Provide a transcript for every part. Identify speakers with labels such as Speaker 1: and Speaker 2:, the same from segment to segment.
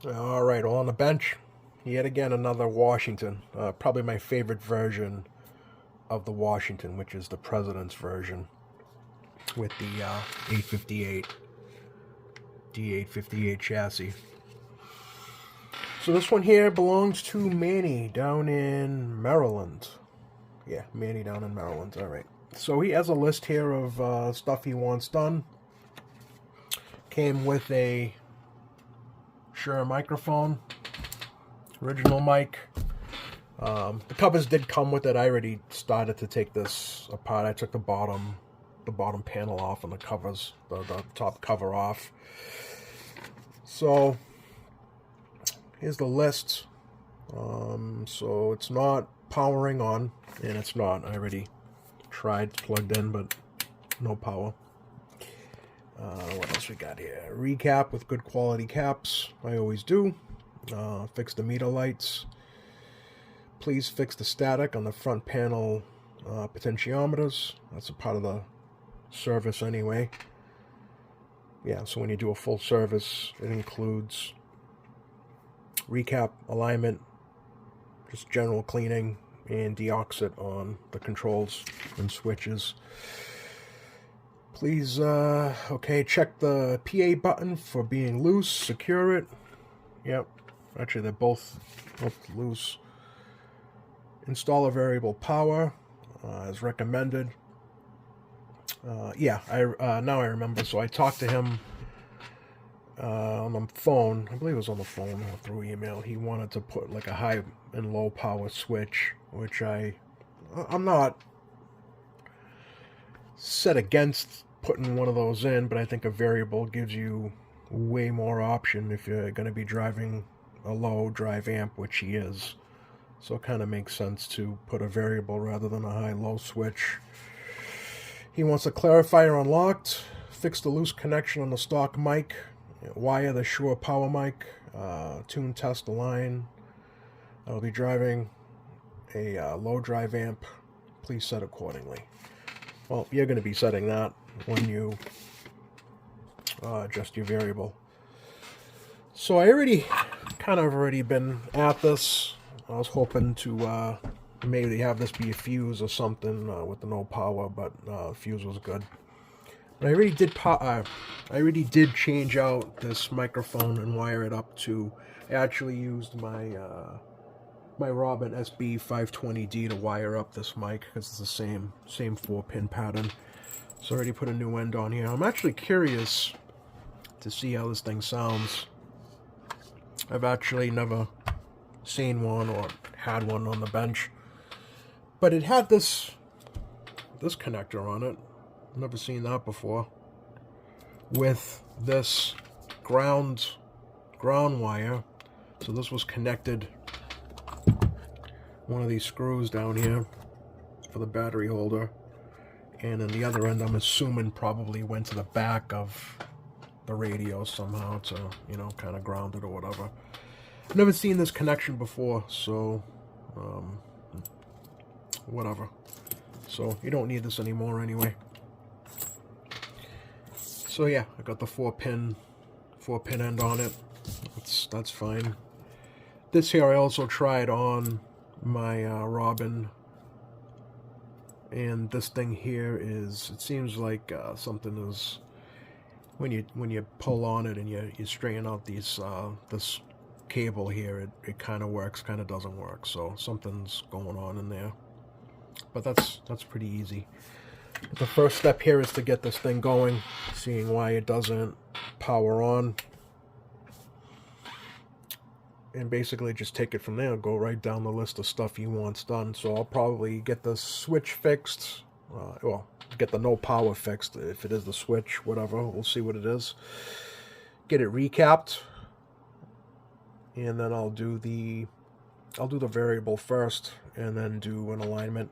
Speaker 1: All right, on the bench, yet again another Washington. Probably my favorite version of the Washington, which is the President's version with the 858 D858 chassis. So this one here belongs to Manny down in Maryland. Yeah, Manny down in Maryland. All right. So he has a list here of stuff he wants done. Came with a Shure microphone, original mic. The covers did come with it. I already started to take this apart. I took the bottom panel off and the covers, the top cover off. So here's the list. So it's not powering on, and it's not. I already tried, plugged in, but no power. What else we got here? Recap with good quality caps. I always do. Fix the meter lights. Please fix the static on the front panel potentiometers. That's a part of the service anyway. Yeah, so when you do a full service, it includes recap, alignment, just general cleaning, and deoxit on the controls and switches. Please, okay, check the PA button for being loose, secure it. Yep, actually they're both loose. Install a variable power, as recommended. Yeah, now I remember. So I talked to him on the phone. I believe it was on the phone or through email. He wanted to put like a high and low power switch, which I'm not set against putting one of those in, but I think a variable gives you way more option if you're going to be driving a low drive amp, which he is. So it kind of makes sense to put a variable rather than a high-low switch. He wants a clarifier unlocked, fix the loose connection on the stock mic, wire the Shure power mic, tune test the line. I'll be driving a low drive amp. Please set accordingly. Well, you're going to be setting that when you adjust your variable. So I already been at this. I was hoping to maybe have this be a fuse or something with the no power, but fuse was good. But I already did change out this microphone and wire it up to. I actually used my my Robin SB520D to wire up this mic because it's the same 4-pin pattern. So I already put a new end on here. I'm actually curious to see how this thing sounds. I've actually never seen one or had one on the bench, but it had this connector on it. Never seen that before. With this ground wire. So this was connected, one of these screws down here for the battery holder, and then the other end I'm assuming probably went to the back of the radio somehow to, you know, kind of ground it or whatever. I've never seen this connection before, so whatever. So you don't need this anymore anyway. So yeah, I got the 4-pin end on it. That's fine. This here I also tried on my Robin, and this thing here is, it seems like something is, when you pull on it and you straighten out these this cable here, it kind of works, kind of doesn't work. So something's going on in there. But that's pretty easy. The first step here is to get this thing going, seeing why it doesn't power on. And basically just take it from there and go right down the list of stuff he wants done. So I'll probably get the switch fixed. Well, get the no power fixed if it is the switch, whatever. We'll see what it is. Get it recapped. And then I'll do the variable first and then do an alignment.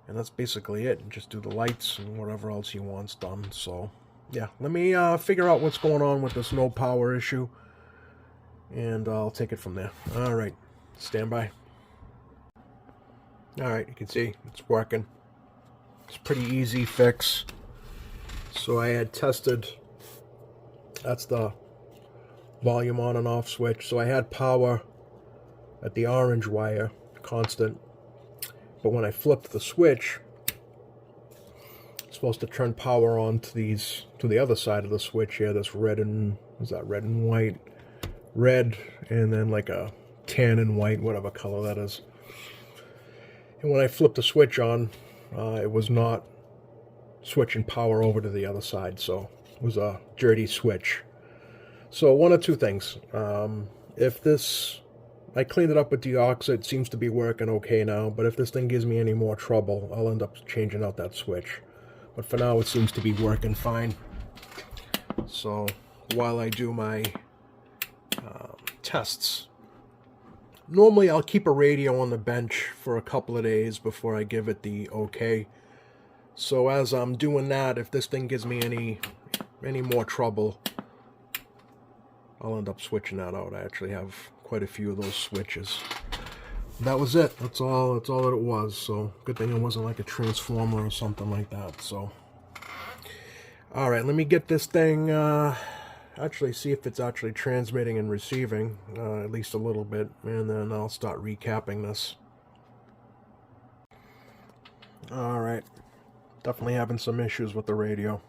Speaker 1: And that's basically it. Just do the lights and whatever else he wants done. So yeah, let me figure out what's going on with this no power issue, and I'll take it from there. All right, stand by. All right, you can see it's working. It's a pretty easy fix. So I had tested, that's the volume on and off switch. So I had power at the orange wire, constant. But when I flipped the switch, it's supposed to turn power on to the other side of the switch here. This red and, is that red and white? Red, and then like a tan and white, whatever color that is. And when I flipped the switch on, it was not switching power over to the other side, so it was a dirty switch. So one of two things. If this, I cleaned it up with deoxit, it seems to be working okay now, but if this thing gives me any more trouble, I'll end up changing out that switch. But for now, it seems to be working fine. So while I do my tests, normally I'll keep a radio on the bench for a couple of days before I give it the okay. So as I'm doing that, if this thing gives me any more trouble, I'll end up switching that out. I actually have quite a few of those switches. That was it. That's all that it was. So good thing it wasn't like a transformer or something like that. So all right, let me get this thing actually see if it's actually transmitting and receiving at least a little bit, and then I'll start recapping this. All right, definitely having some issues with the radio.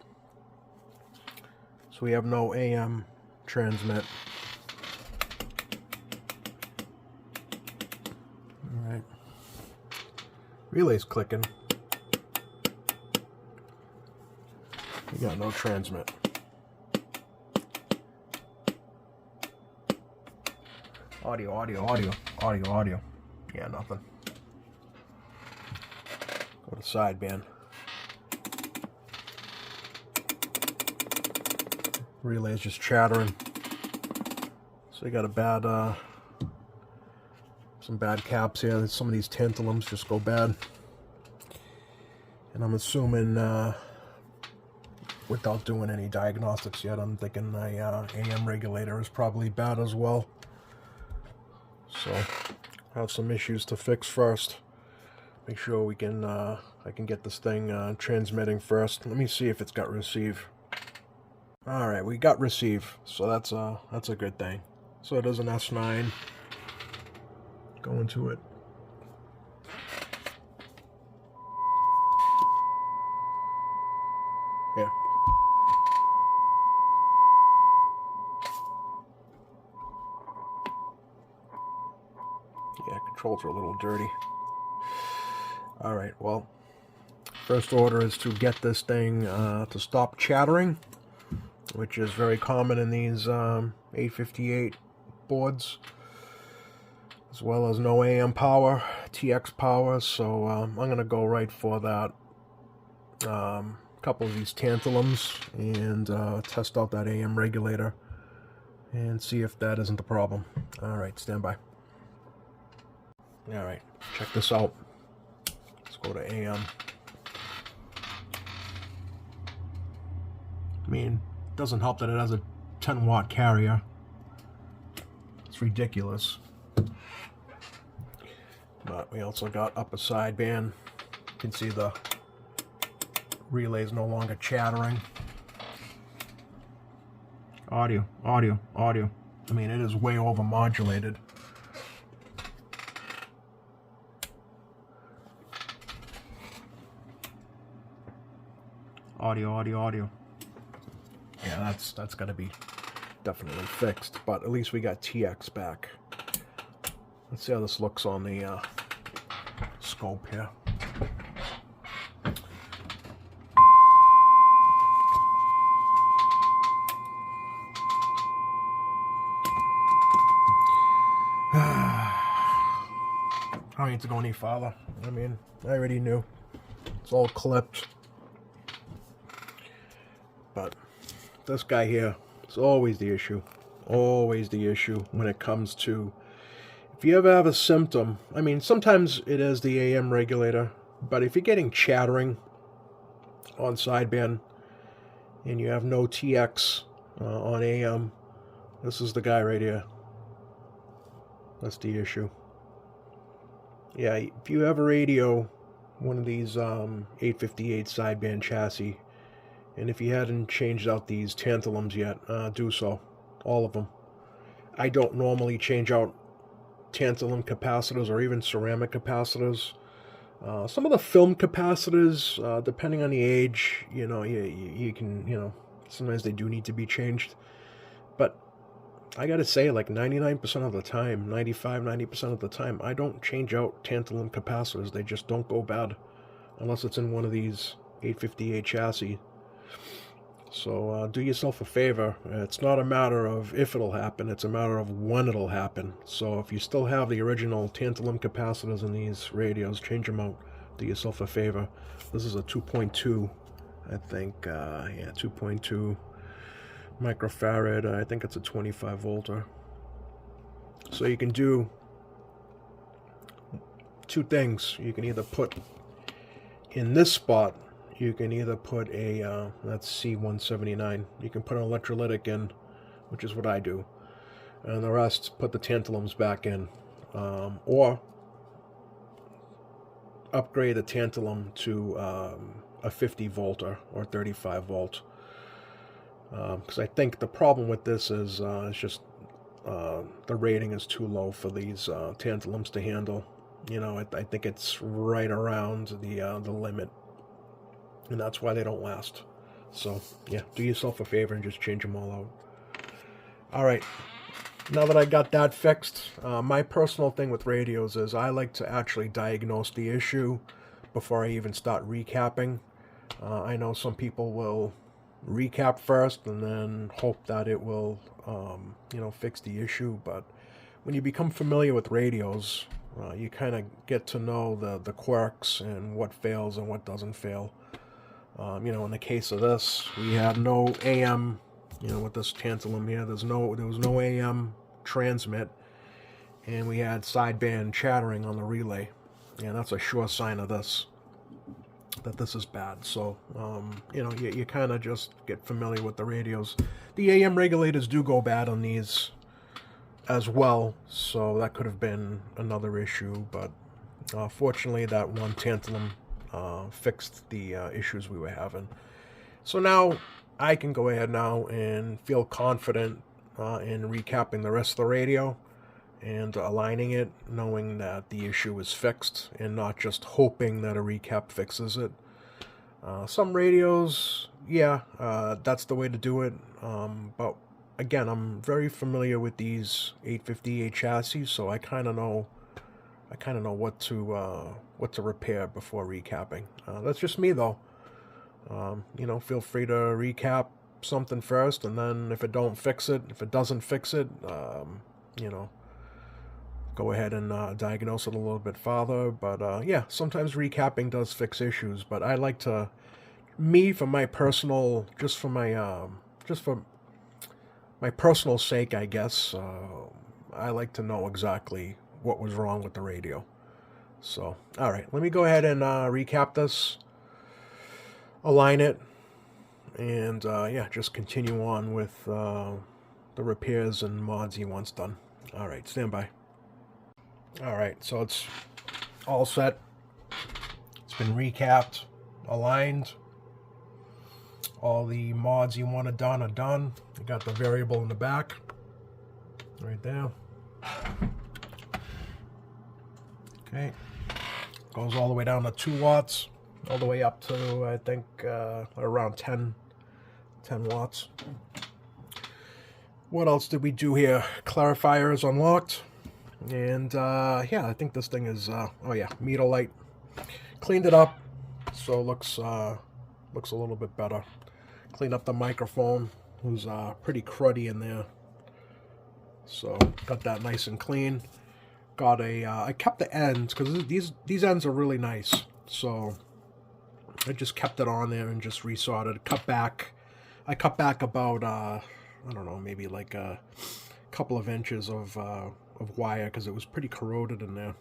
Speaker 1: So we have no AM transmit. All right, relay's clicking. We got no transmit. Audio, audio, audio, audio, audio. Yeah, nothing. Go to sideband. Relay's just chattering. So you got a bad, some bad caps here. Some of these tantalums just go bad. And I'm assuming, without doing any diagnostics yet, I'm thinking my AM regulator is probably bad as well. So I have some issues to fix first. Make sure we can I can get this thing transmitting first. Let me see if it's got receive. All right, we got receive, so that's a good thing. So it is an S9. Go into it. Yeah. Yeah, controls are a little dirty. Alright, well, first order is to get this thing to stop chattering, which is very common in these 858 boards, as well as no AM power, TX power, so I'm going to go right for that. Couple of these tantalums and test out that AM regulator and see if that isn't the problem. Alright, stand by. Alright, check this out. Let's go to AM. I mean, it doesn't help that it has a 10-watt carrier. It's ridiculous. But we also got upper sideband. You can see the relay is no longer chattering. Audio, audio, audio. I mean, it is way over modulated. Audio, audio, audio. Yeah, that's got to be definitely fixed, but at least we got TX back. Let's see how this looks on the scope here. I don't need to go any farther. I mean, I already knew. It's all clipped. But this guy here, it's always the issue. Always the issue when it comes to, if you ever have a symptom, I mean, sometimes it is the AM regulator, but if you're getting chattering on sideband and you have no TX on AM, this is the guy right here. That's the issue. Yeah, if you have a radio, one of these 858 sideband chassis, and if you hadn't changed out these tantalums yet, do so. All of them. I don't normally change out tantalum capacitors or even ceramic capacitors. Some of the film capacitors, depending on the age, you can, sometimes they do need to be changed. But I gotta say, like 99% of the time, 90% of the time, I don't change out tantalum capacitors. They just don't go bad unless it's in one of these 858 chassis. So do yourself a favor. It's not a matter of if it'll happen, it's a matter of when it'll happen. So if you still have the original tantalum capacitors in these radios, change them out. Do yourself a favor. This is a 2.2, I think, yeah, 2.2 microfarad. I think it's a 25 volter. So you can do two things. You can either put in this spot, you can either put a, that's C179. You can put an electrolytic in, which is what I do. And the rest, put the tantalums back in. Or upgrade the tantalum to a 50 volter or 35 volt. Because I think the problem with this is it's just the rating is too low for these tantalums to handle. I think it's right around the limit. And that's why they don't last. So, yeah, do yourself a favor and just change them all out. Alright, now that I got that fixed, my personal thing with radios is I like to actually diagnose the issue before I even start recapping. I know some people will recap first and then hope that it will, fix the issue, but when you become familiar with radios, you kind of get to know the quirks and what fails and what doesn't fail. In the case of this, we had no AM, with this tantalum here, there was no AM transmit, and we had sideband chattering on the relay. And that's a sure sign of this, that this is bad. So, you kind of just get familiar with the radios. The AM regulators do go bad on these as well, so that could have been another issue, but fortunately that one tantalum fixed the issues we were having. So now I can go ahead now and feel confident in recapping the rest of the radio and aligning it, knowing that the issue is fixed and not just hoping that a recap fixes it. Some radios, yeah, that's the way to do it, but again, I'm very familiar with these 858 chassis, so I kind of know what to repair before recapping. That's just me, though. Feel free to recap something first, and then if it doesn't fix it, go ahead and diagnose it a little bit farther. But yeah, sometimes recapping does fix issues. But I like to, for my personal sake, I guess, I like to know exactly what was wrong with the radio. So, alright, let me go ahead and recap this, align it, and yeah, just continue on with the repairs and mods he wants done. Alright, stand by. Alright, so it's all set. It's been recapped, aligned. All the mods you wanted done are done. You got the variable in the back, right there. Okay, goes all the way down to 2 watts, all the way up to, I think, around 10 watts. What else did we do here? Clarifier is unlocked, and yeah, I think this thing is, oh yeah, meter light. Cleaned it up, so it looks a little bit better. Cleaned up the microphone, who's pretty cruddy in there. So got that nice and clean. Got I kept the ends, because these ends are really nice. So I just kept it on there and just resoldered. I cut back about, I don't know, maybe like a couple of inches of wire, because it was pretty corroded in there.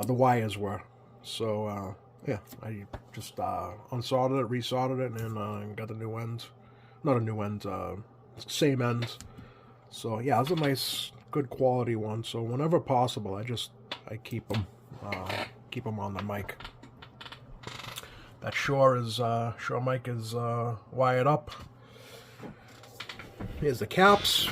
Speaker 1: The wires were. So, yeah, I just unsoldered it, resoldered it, and got the new ends. Not a new end, same ends. So, yeah, it was a nice, good quality one. So, whenever possible, I keep them on the mic. That Shure mic is wired up. Here's the caps.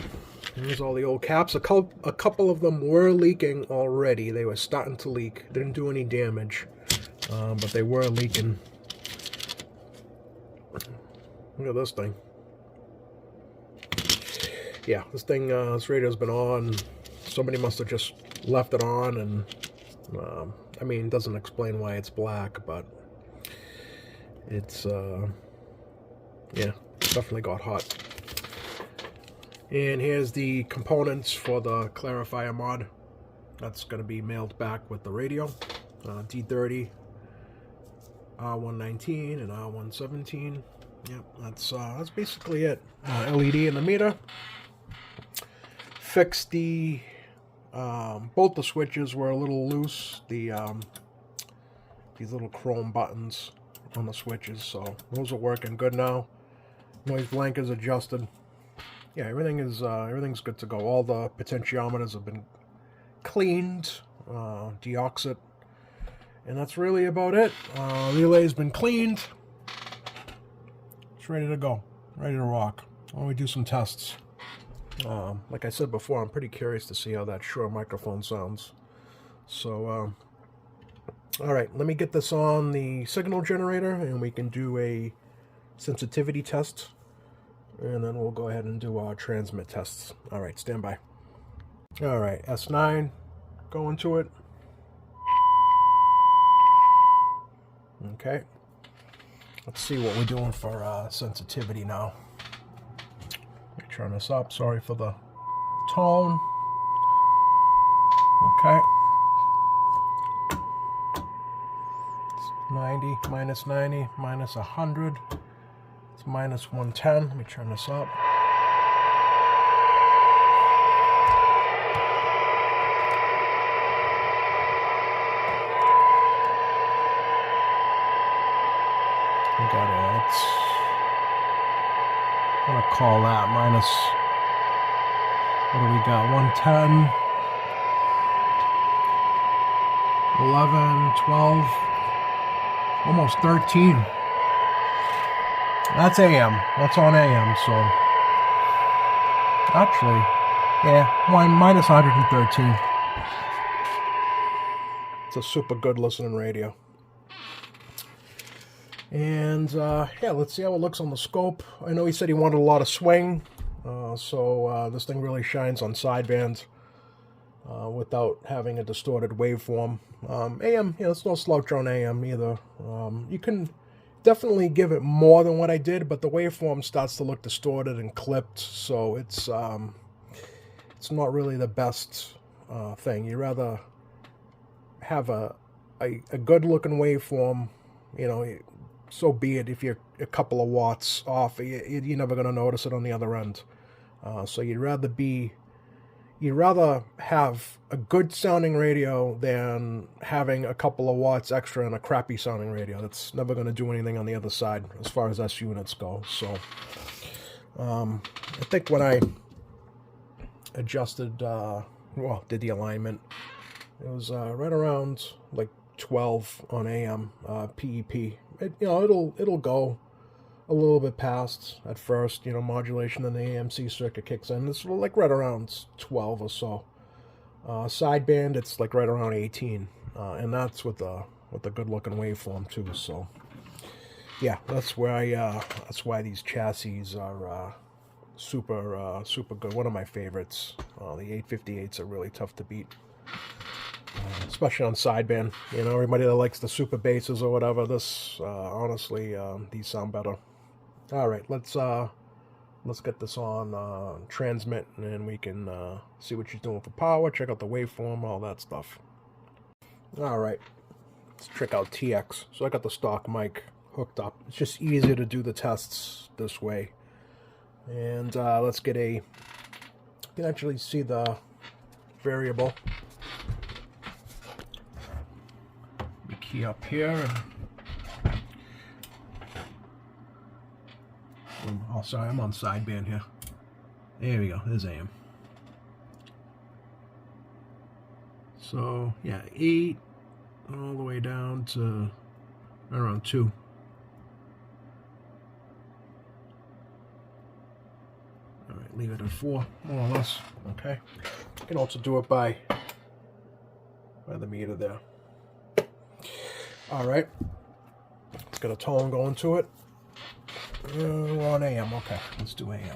Speaker 1: There's all the old caps. A couple of them were leaking already. They were starting to leak. Didn't do any damage, but they were leaking. Look at this thing. Yeah, this radio's been on. Somebody must have just left it on, and I mean, it doesn't explain why it's black, but it's yeah, definitely got hot. And here's the components for the clarifier mod. That's going to be mailed back with the radio. D30, R119, and R117. Yep, that's basically it. LED in the meter. Fixed the both the switches were a little loose. These little chrome buttons on the switches, so those are working good now. Noise blank is adjusted. Yeah, everything's good to go. All the potentiometers have been cleaned, deoxit, and that's really about it. Relay's been cleaned. It's ready to go, ready to rock. Why don't we do some tests? Like I said before, I'm pretty curious to see how that Shure microphone sounds. So, all right, let me get this on the signal generator, and we can do a sensitivity test. And then we'll go ahead and do our transmit tests. All right, stand by. All right, S9, go into it. Okay. Let's see what we're doing for sensitivity now. Let me turn this up. Sorry for the tone. Okay. It's 90, minus 100. It's minus 110. Let me turn this up. We got it. I'm going to call that minus, what do we got? 110, 11, 12, almost 13. That's AM. That's on AM, so actually, yeah, minus 113. It's a super good listening radio. And yeah, let's see how it looks on the scope. I know he said he wanted a lot of swing, so this thing really shines on sidebands without having a distorted waveform. AM, it's no slouch on AM either. You can definitely give it more than what I did, but the waveform starts to look distorted and clipped, so it's not really the best thing. You'd rather have a good looking waveform, so be it. If you're a couple of watts off, you're never going to notice it on the other end. So you'd rather have a good sounding radio than having a couple of watts extra in a crappy sounding radio. That's never going to do anything on the other side as far as S units go. So I think when I adjusted, did the alignment, it was right around like 12 on AM PEP. It'll go a little bit past at first, modulation, and the AMC circuit kicks in. It's like right around 12 or so. Sideband, it's like right around 18, and that's with the good looking waveform too. So yeah, that's why these chassis are super good. One of my favorites. The 858s are really tough to beat. Especially on sideband, everybody that likes the super basses or whatever. This honestly, these sound better. All right, let's get this on transmit, and then we can see what she's doing for power, check out the waveform, all that stuff. All right, let's check out TX. So I got the stock mic hooked up. It's just easier to do the tests this way. And let's get you can actually see the variable. Key up here. Oh, sorry, I'm on sideband here. There we go. There's AM. So yeah, 8 all the way down to around 2. All right, leave it at 4, more or less. Okay. You can also do it by the meter there. All right. Let's get a tone going to it. We're on AM. Okay, let's do AM.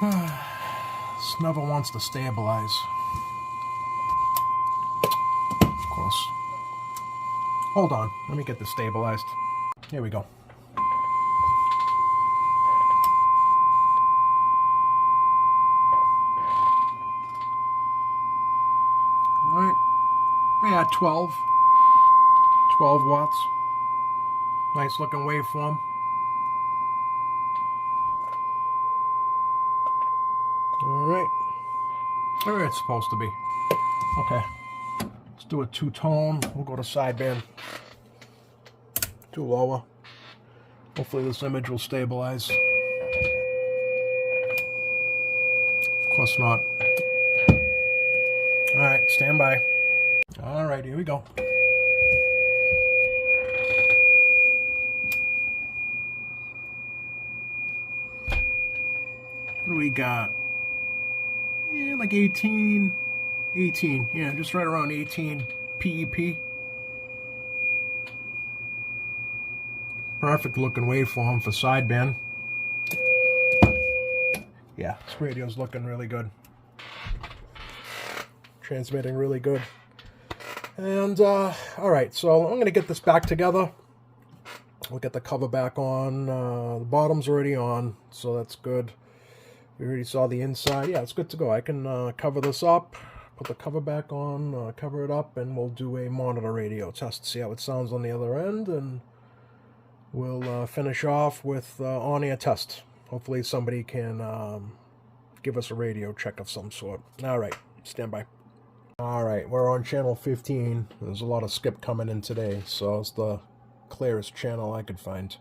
Speaker 1: This never wants to stabilize. Of course. Hold on. Let me get this stabilized. Here we go. Alright. Yeah, 12 watts. Nice looking waveform. Alright. Where it's supposed to be. Okay. Let's do a 2-tone. We'll go to sideband. 2 lower. Hopefully this image will stabilize. Of course not. Alright, stand by. Alright, here we go. What do we got? Yeah, like 18. Yeah, just right around 18 PEP. Perfect looking waveform for sideband. Yeah, this radio's looking really good. Transmitting really good. And, alright, so I'm going to get this back together. We'll get the cover back on. The bottom's already on, so that's good. We already saw the inside. Yeah, it's good to go. I can cover this up, put the cover back on, cover it up, and we'll do a monitor radio test to see how it sounds on the other end, and we'll finish off with on-air test. Hopefully somebody can give us a radio check of some sort. Alright, stand by. Alright, we're on channel 15. There's a lot of skip coming in today, so it's the clearest channel I could find.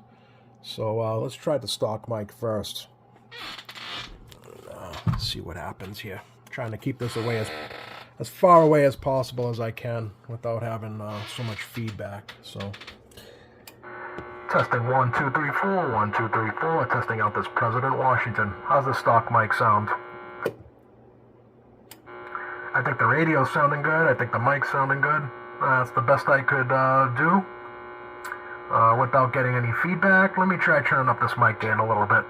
Speaker 1: So let's try the stock mic first. Let's see what happens here. I'm trying to keep this away as far away as possible as I can without having so much feedback. So testing 1 2 3 4 1 2 3 4. Testing out this President Washington. How's the stock mic sound? I think the radio's sounding good. I think the mic's sounding good. That's the best I could do without getting any feedback. Let me try turning up this mic gain a little bit.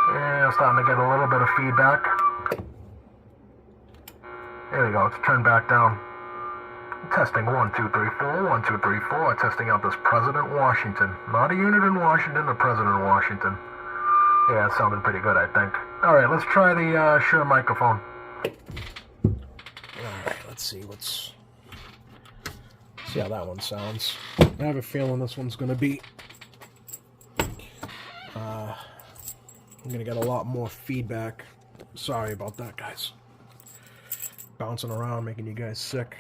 Speaker 1: Yeah, starting to get a little bit of feedback. There we go. Let's turn back down. Testing 1 2 3 4 1 2 3 4. Testing out this President Washington. Not a unit in Washington, a President Washington. Yeah, it sounded pretty good, I think. Alright, let's try the Shure microphone. Alright, let's see how that one sounds. I have a feeling this one's going to be... I'm going to get a lot more feedback. Sorry about that, guys. Bouncing around, making you guys sick.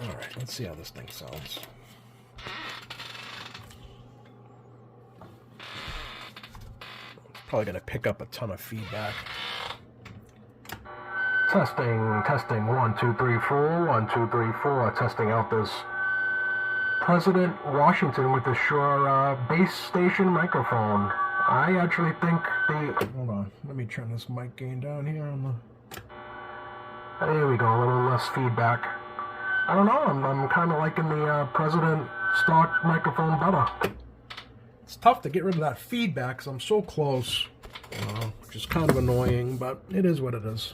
Speaker 1: Alright, let's see how this thing sounds. Probably going to pick up a ton of feedback. Testing 1 2 3 4 1 2 3 4. Testing out this President Washington with the Shure base station microphone. I actually think hold on, let me turn this mic gain down here on the... There we go, a little less feedback. I don't know, I'm kind of liking the President stock microphone better. It's tough to get rid of that feedback because I'm so close, which is kind of annoying, but it is what it is.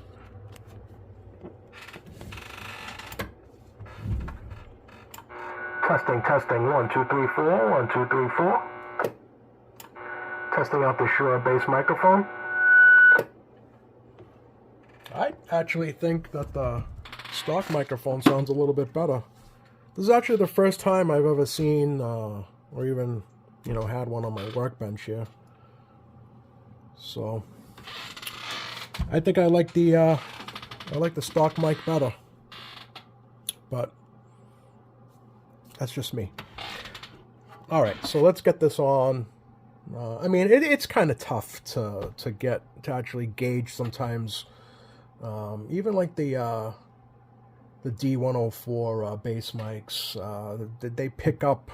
Speaker 1: Testing 1 2 3 4 1 2 3 4. Testing out the Shure base microphone. I actually think that the stock microphone sounds a little bit better. This is actually the first time I've ever seen, or even, had one on my workbench here. So, I think I like the stock mic better. But that's just me. All right, so let's get this on. I mean, it's kind of tough to actually gauge sometimes Even like the D104 bass mics, they pick up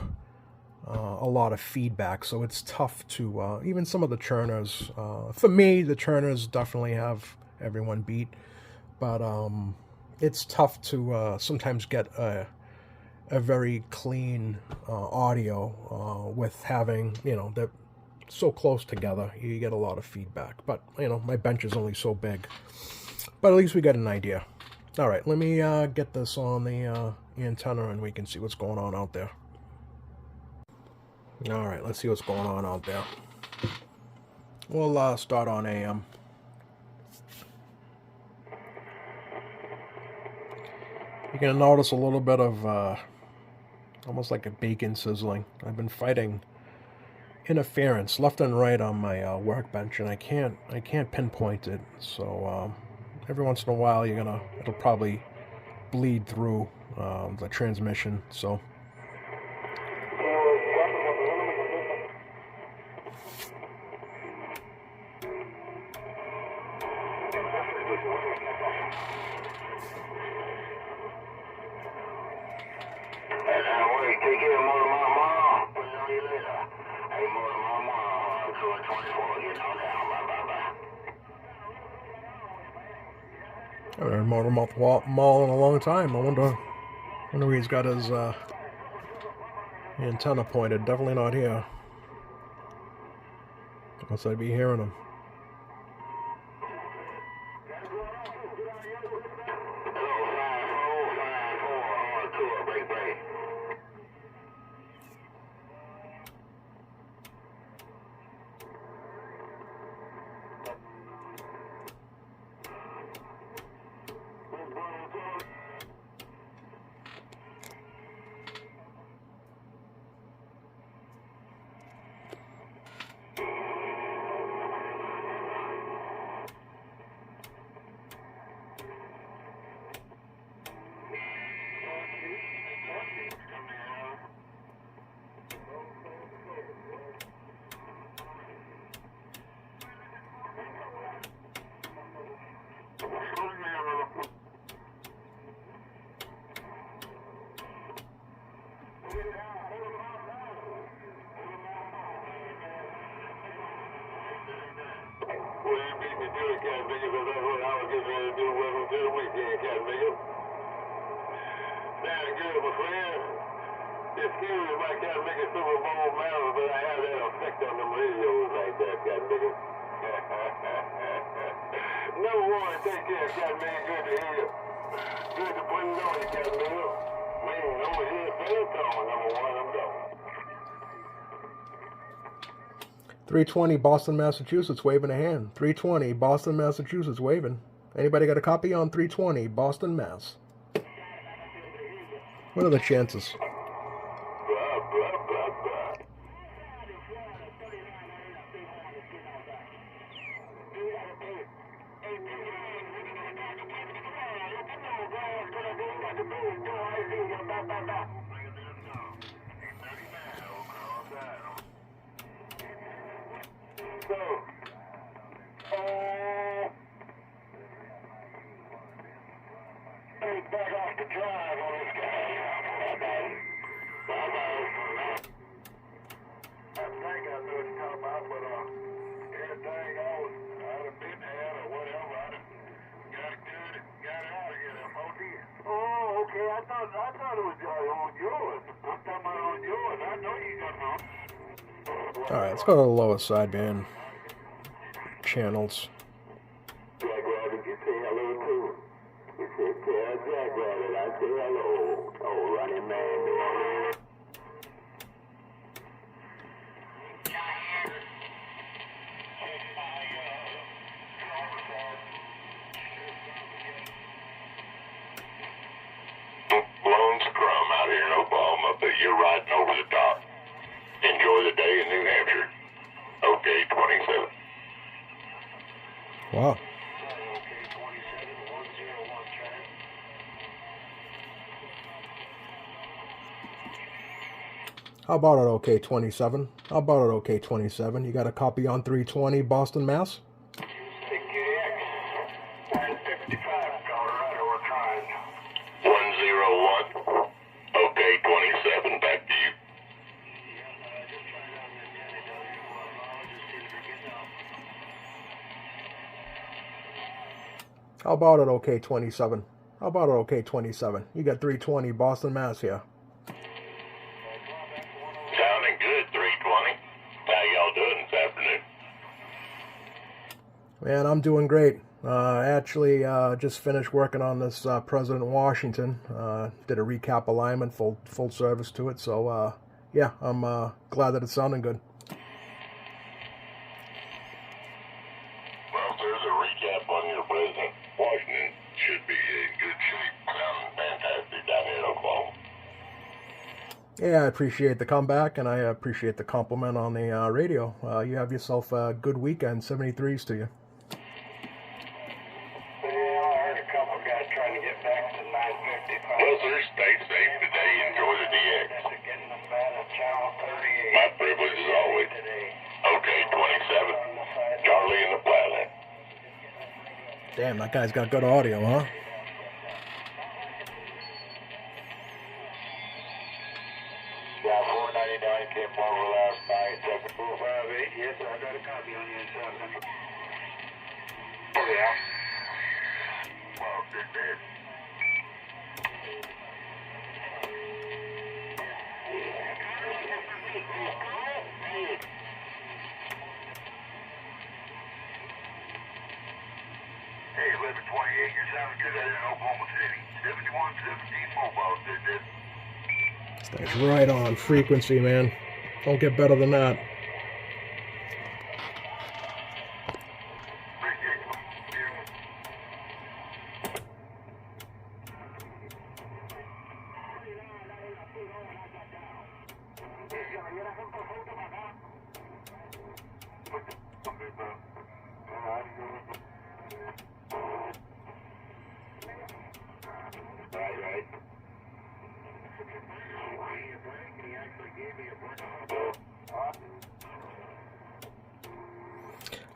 Speaker 1: a lot of feedback, so it's tough to, even some of the Turners, for me, the Turners definitely have everyone beat, but it's tough to sometimes get a very clean audio with having, they're so close together, you get a lot of feedback, but, my bench is only so big, but at least we get an idea. All right, let me get this on the antenna and we can see what's going on out there. All right, let's see what's going on out there. We'll start on AM. You're going to notice a little bit of almost like a bacon sizzling. I've been fighting interference left and right on my workbench, and I can't pinpoint it. So every once in a while, it'll probably bleed through the transmission. So. I haven't heard Motor Mouth Mall in a long time. I wonder where he's got his antenna pointed. Definitely not here. Unless I'd be hearing him.
Speaker 2: Excuse me if I can't make a Super Bowl medal, but I have that effect on them radios like that, cat nigga. Number one, take care, cat nigga. Good to hear you. Good to put it on you, cat nigga. Man, over here, fella tone. Number one, I'm going.
Speaker 1: 320 Boston, Massachusetts, waving a hand. 320 Boston, Massachusetts, waving. Anybody got a copy on 320 Boston, Mass? What are the chances?
Speaker 2: Back off the drive on this guy. I think I know what you're talking about, but everything else, I'd have been there or whatever. I'd have got it good and got it out of here, MOD. Oh, okay. I thought it was on yours. I'm talking about on yours. I know you got it on.
Speaker 1: Alright, let's go to the lower sideband channels.
Speaker 2: Jack Rabbit, you say hello too. You said, tell Jack Rabbit I say hello. Oh, running man. Blown scrum out here in Oklahoma, but you're riding over the top. Enjoy the day in New Hampshire. Okay, 27.
Speaker 1: Wow. How about it, OK 27? How about it, OK 27? You got a copy on 320 Boston, Mass?
Speaker 2: Take care. 55.
Speaker 1: How about it, OK 27? How about it, OK 27? You got 320 Boston, Mass here.
Speaker 2: Sounding good, 320. How y'all doing this afternoon?
Speaker 1: Man, I'm doing great. Actually, just finished working on this President Washington. Did a recap alignment, full service to it. So, yeah, I'm glad that it's sounding good.
Speaker 2: Well, if there's a recap on your President Washington, should be in good shape. Sounding fantastic down here in Oklahoma.
Speaker 1: Yeah, I appreciate the comeback, and I appreciate the compliment on the radio. You have yourself a good weekend. 73s to you.
Speaker 2: Trying to get back to 955. Well, sir, stay safe today. Enjoy the DX. My privilege as always. Okay, 27. Charlie in the Flatland.
Speaker 1: Damn, that guy's got good audio, huh?
Speaker 2: Yeah, 499 came over last night. 7458. Yes, I got a copy on you in 7. Oh, yeah. Well, good man. Hey, 1128, you're sounding good out in Oklahoma City. 7117 mobile did this.
Speaker 1: That's right on frequency, man. Don't get better than that.
Speaker 2: Right.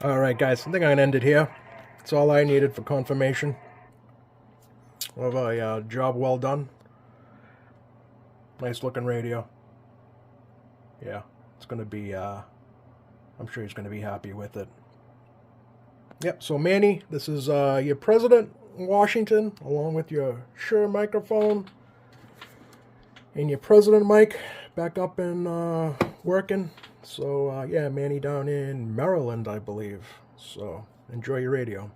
Speaker 1: All right, guys. I think I'm going to end it here. That's all I needed for confirmation of a job well done. Nice looking radio. Yeah, it's going to be, I'm sure he's going to be happy with it. Yep, so Manny, this is your President Washington, along with your Shure microphone and your President mic back up and working. So, yeah, Manny down in Maryland, I believe. So, enjoy your radio.